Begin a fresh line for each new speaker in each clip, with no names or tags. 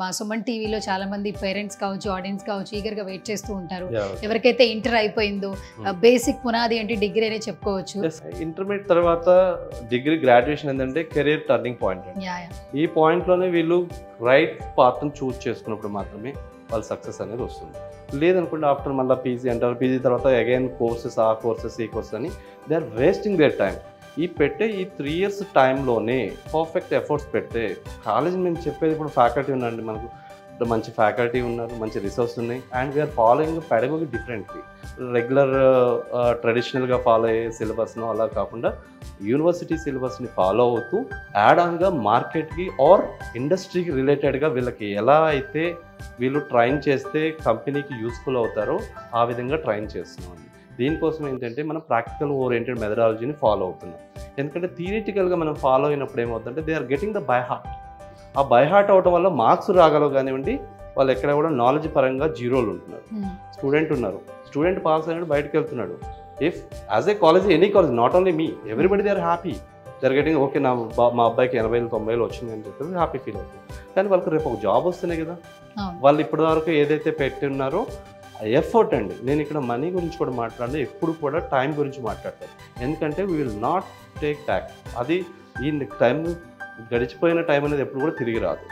మా సుమన్ టీవీలో చాలా మంది పేరెంట్స్ కావచ్చు, ఆడియన్స్ కావచ్చు ఈగర్గా వెయిట్ చేస్తూ ఉంటారు.
Yeah.
ఎవరికైతే ఇంటర్ అయిపోయిందో బేసిక్ పునాది అంటే డిగ్రీ అనే చెప్పుకోవచ్చు.
ఇంటర్మీడియట్ తర్వాత డిగ్రీ గ్రాడ్యుయేషన్ ఏంటంటే కెరీర్ టర్నింగ్ పాయింట్ అండి.
Yeah yeah.
ఈ పాయింట్లోనే వీళ్ళు రైట్ పాత్ని చూస్ చేసుకున్నప్పుడు మాత్రమే వాళ్ళ సక్సెస్ అనేది వస్తుంది. లేదనుకుంటే ఆఫ్టర్ మళ్ళీ పీజీ అంటారు, పీజీ తర్వాత అగైన్ కోర్సెస్, ఆ కోర్సెస్, ఈ కోర్సెస్ అని they are wasting their time. ఈ 3 years టైంలోనే పర్ఫెక్ట్ ఎఫర్ట్స్ పెడితే కాలేజ్ మేము చెప్పేది ఇప్పుడు ఫ్యాకల్టీ ఉందండి, మనకు మంచి ఫ్యాకల్టీ ఉన్నారు, మంచి రిసోర్స్ ఉన్నాయి, and we are following pedagogy differently. Regular ట్రెడిషనల్గా ఫాలో అయ్యే సిలబస్ను అలా కాకుండా యూనివర్సిటీ సిలబస్ని ఫాలో అవుతూ యాడ్ ఆన్గా మార్కెట్కి ఆర్ ఇండస్ట్రీకి రిలేటెడ్గా వీళ్ళకి ఎలా అయితే వీళ్ళు ట్రైన్ చేస్తే కంపెనీకి యూస్ఫుల్ అవుతారో ఆ విధంగా ట్రైన్ చేస్తున్నామండి. దీనికోసం ఏంటంటే మనం ప్రాక్టికల్ ఓరియంటెడ్ మెథడాలజీని ఫాలో అవుతున్నాం. ఎందుకంటే థియరిటికల్గా మనం ఫాలో అయినప్పుడు ఏమవుతుందంటే they are getting the by heart. ఆ బై హార్ట్ అవడం వల్ల మార్క్స్ రాగలవు కానివ్వండి, వాళ్ళు ఎక్కడ కూడా నాలెడ్జ్ పరంగా జీరోలు ఉంటున్నారు. స్టూడెంట్ ఉన్నారు, స్టూడెంట్ పాస్ అయినాడు బయటకు వెళ్తున్నాడు. If as a college, any college, not only me, everybody they are happy, they are getting okay మా అబ్బాయికి 80,000 90,000 వచ్చింది అని చెప్పేసి హ్యాపీ ఫీల్ అవుతుంది. కానీ వాళ్ళకి రేపు ఒక జాబ్ వస్తేనే కదా వాళ్ళు ఇప్పటి వరకు ఏదైతే పెట్టి ఉన్నారో ఎఫర్ట్ అండి. నేను ఇక్కడ మనీ గురించి కూడా మాట్లాడినా ఎప్పుడు కూడా టైం గురించి మాట్లాడతాను. ఎందుకంటే we will not take back. అది ఈ టైం గడిచిపోయిన టైం అనేది ఎప్పుడు కూడా తిరిగి రాదు.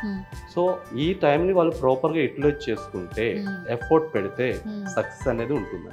సో ఈ టైంని వాళ్ళు ప్రాపర్గా యూటిలైజ్ చేసుకుంటే, ఎఫర్ట్ పెడితే సక్సెస్ అనేది ఉంటుందండి.